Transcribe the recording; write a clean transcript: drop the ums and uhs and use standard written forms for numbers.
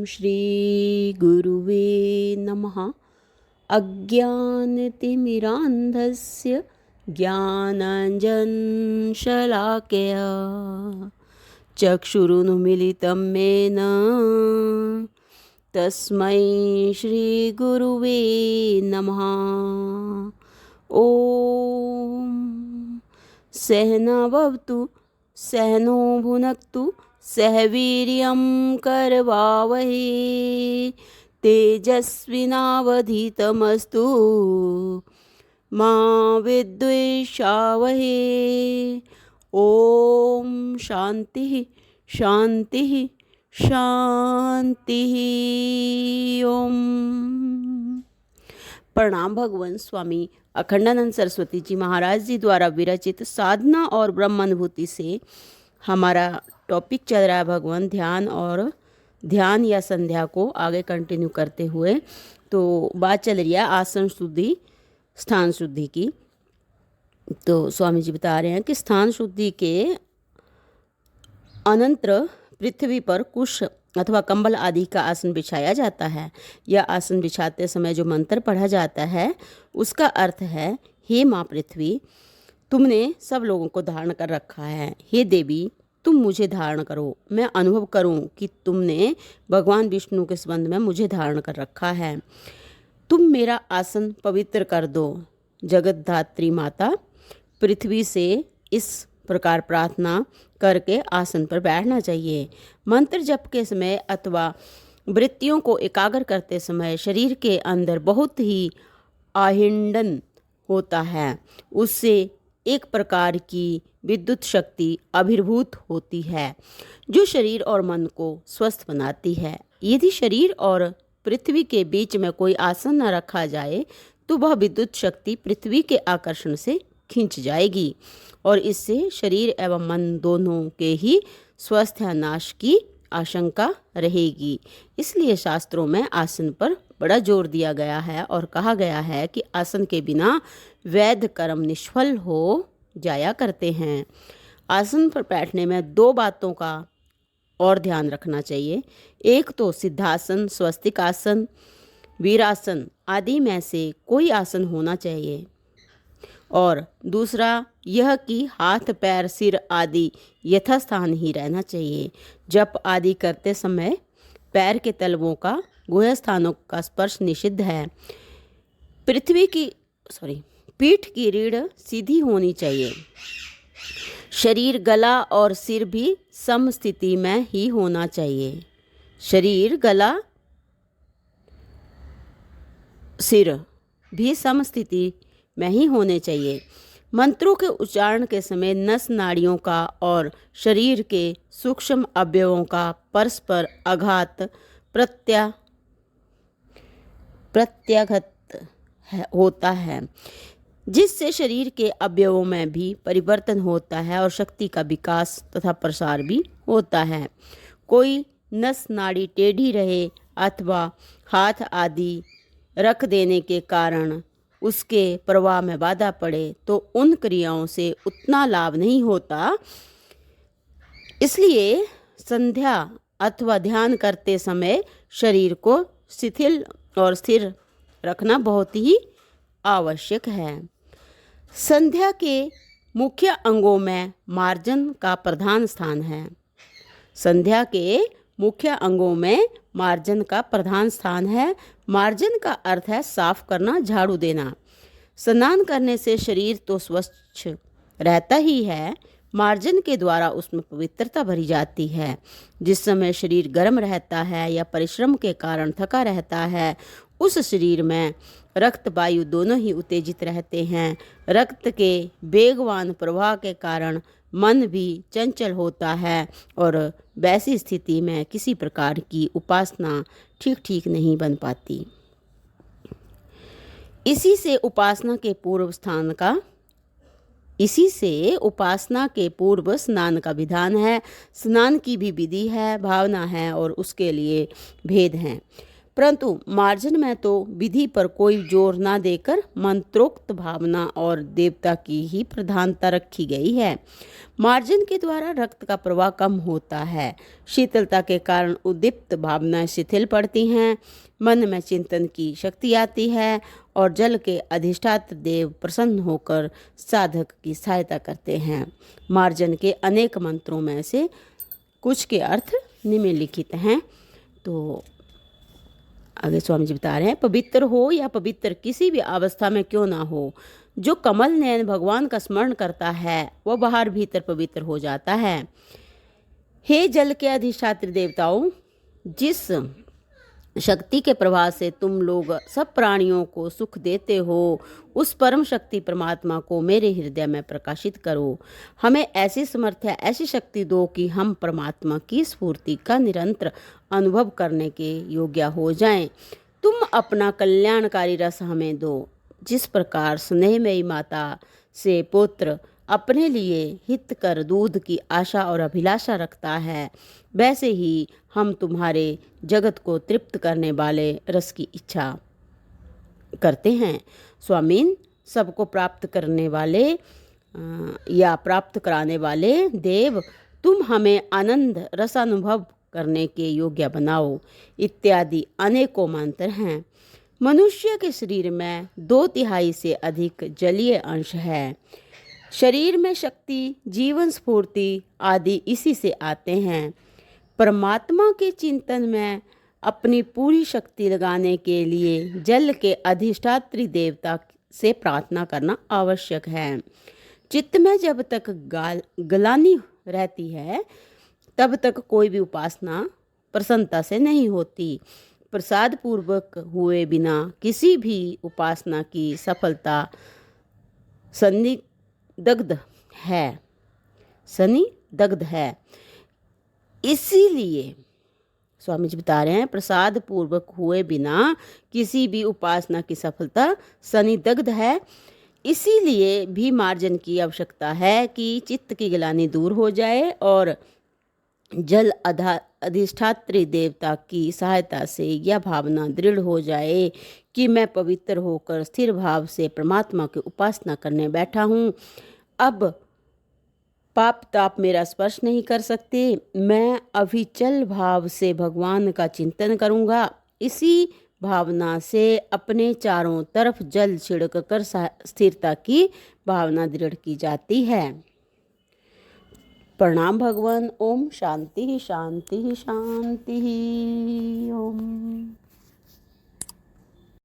श्रीगुरुवे नमः। अज्ञानतिमिरान्धस्य ज्ञानाञ्जनशलाकया चक्षुरुन्मीलितं येन तस्मै श्रीगुरुवे नमः। ॐ सहनावतु सहनो भुनक्तु सह वीर्यं करवावहै तेजस्विनावधीतमस्तु मा विद्विषावहै। ओम शांति शांति शांति। ओम। प्रणाम। भगवान स्वामी अखंडानंद सरस्वती जी महाराज जी द्वारा विरचित साधना और ब्रह्मानुभूति से हमारा टॉपिक चल रहा है भगवान ध्यान और ध्यान या संध्या को आगे कंटिन्यू करते हुए। तो बात चल रही है आसन शुद्धि स्थान शुद्धि की। तो स्वामी जी बता रहे हैं कि स्थान शुद्धि के अनंतर पृथ्वी पर कुश अथवा कंबल आदि का आसन बिछाया जाता है। यह आसन बिछाते समय जो मंत्र पढ़ा जाता है उसका अर्थ है, हे माँ पृथ्वी, तुमने सब लोगों को धारण कर रखा है। हे देवी, तुम मुझे धारण करो। मैं अनुभव करूं कि तुमने भगवान विष्णु के संबंध में मुझे धारण कर रखा है। तुम मेरा आसन पवित्र कर दो। जगतधात्री माता पृथ्वी से इस प्रकार प्रार्थना करके आसन पर बैठना चाहिए। मंत्र जप के समय अथवा वृत्तियों को एकाग्र करते समय शरीर के अंदर बहुत ही आहिंडन होता है। उससे एक प्रकार की विद्युत शक्ति आविर्भूत होती है जो शरीर और मन को स्वस्थ बनाती है। यदि शरीर और पृथ्वी के बीच में कोई आसन न रखा जाए तो वह विद्युत शक्ति पृथ्वी के आकर्षण से खींच जाएगी और इससे शरीर एवं मन दोनों के ही स्वास्थ्य नाश की आशंका रहेगी। इसलिए शास्त्रों में आसन पर बड़ा जोर दिया गया है और कहा गया है कि आसन के बिना वैध कर्म निष्फल हो जाया करते हैं। आसन पर बैठने में दो बातों का और ध्यान रखना चाहिए। एक तो सिद्धासन, स्वस्तिक आसन, वीरासन आदि में से कोई आसन होना चाहिए और दूसरा यह कि हाथ पैर सिर आदि यथास्थान ही रहना चाहिए। जप आदि करते समय पैर के तलवों का गुह्य स्थानों का स्पर्श निषिद्ध है। पीठ की रीढ़ सीधी होनी चाहिए। शरीर, गला और सिर भी सम स्थिति में ही होना चाहिए। शरीर, गला, सिर भी सम स्थिति में ही होने चाहिए। मंत्रों के उच्चारण के समय नस नाड़ियों का और शरीर के सूक्ष्म अवयवों का परस्पर आघात प्रत्याघात होता है, जिससे शरीर के अवयवों में भी परिवर्तन होता है और शक्ति का विकास तथा प्रसार भी होता है। कोई नस नाड़ी टेढ़ी रहे अथवा हाथ आदि रख देने के कारण उसके प्रवाह में बाधा पड़े तो उन क्रियाओं से उतना लाभ नहीं होता। इसलिए संध्या अथवा ध्यान करते समय शरीर को शिथिल और स्थिर रखना बहुत ही आवश्यक है। संध्या के मुख्य अंगों में मार्जन का प्रधान स्थान है। संध्या के मुख्य अंगों में मार्जन का प्रधान स्थान है। मार्जन का अर्थ है साफ करना, झाड़ू देना। स्नान करने से शरीर तो स्वच्छ रहता ही है, मार्जन के द्वारा उसमें पवित्रता भरी जाती है। जिस समय शरीर गर्म रहता है या परिश्रम के कारण थका रहता है उस शरीर में रक्त वायु दोनों ही उत्तेजित रहते हैं। रक्त के वेगवान प्रवाह के कारण मन भी चंचल होता है और वैसी स्थिति में किसी प्रकार की उपासना ठीक नहीं बन पाती। इसी से उपासना के पूर्व स्नान का विधान है। स्नान की भी विधि है, भावना है और उसके लिए भेद हैं। परंतु मार्जन में तो विधि पर कोई जोर ना देकर मंत्रोक्त भावना और देवता की ही प्रधानता रखी गई है। मार्जन के द्वारा रक्त का प्रवाह कम होता है, शीतलता के कारण उद्दीप्त भावनाएं शिथिल पड़ती हैं, मन में चिंतन की शक्ति आती है और जल के अधिष्ठात्र देव प्रसन्न होकर साधक की सहायता करते हैं। मार्जन के अनेक मंत्रों में से कुछ के अर्थ निम्नलिखित हैं। तो आगे स्वामी जी बता रहे हैं, पवित्र हो या पवित्र किसी भी अवस्था में क्यों ना हो, जो कमल नयन भगवान का स्मरण करता है वह बाहर भीतर पवित्र हो जाता है। हे जल के अधिष्ठात्री देवताओं, जिस शक्ति के प्रभाव से तुम लोग सब प्राणियों को सुख देते हो, उस परम शक्ति परमात्मा को मेरे हृदय में प्रकाशित करो। हमें ऐसी समर्थ्य, ऐसी शक्ति दो कि हम परमात्मा की स्फूर्ति का निरंतर अनुभव करने के योग्य हो जाएं। तुम अपना कल्याणकारी रस हमें दो। जिस प्रकार स्नेहमयी माता से पुत्र अपने लिए हित कर दूध की आशा और अभिलाषा रखता है, वैसे ही हम तुम्हारे जगत को तृप्त करने वाले रस की इच्छा करते हैं। स्वामीन, सबको प्राप्त करने वाले या प्राप्त कराने वाले देव, तुम हमें आनंद रसानुभव करने के योग्य बनाओ। इत्यादि अनेकों मंत्र हैं। मनुष्य के शरीर में 2/3 से अधिक जलीय अंश है। शरीर में शक्ति, जीवन स्फूर्ति आदि इसी से आते हैं। परमात्मा के चिंतन में अपनी पूरी शक्ति लगाने के लिए जल के अधिष्ठात्री देवता से प्रार्थना करना आवश्यक है। चित्त में जब तक ग्लानि रहती है तब तक कोई भी उपासना प्रसन्नता से नहीं होती। प्रसाद पूर्वक हुए बिना किसी भी उपासना की सफलता संदिग्ध है। इसीलिए स्वामी जी बता रहे हैं, प्रसाद पूर्वक हुए बिना किसी भी उपासना की सफलता संदिग्ध है। इसीलिए भी मार्जन की आवश्यकता है कि चित्त की ग्लानि दूर हो जाए और जल अधिष्ठात्री देवता की सहायता से यह भावना दृढ़ हो जाए कि मैं पवित्र होकर स्थिर भाव से परमात्मा की उपासना करने बैठा हूँ। अब पाप ताप मेरा स्पर्श नहीं कर सकते। मैं अविचल भाव से भगवान का चिंतन करूँगा। इसी भावना से अपने चारों तरफ जल छिड़क कर स्थिरता की भावना दृढ़ की जाती है। प्रणाम भगवान। ओम शांति शांति शांति। ओम।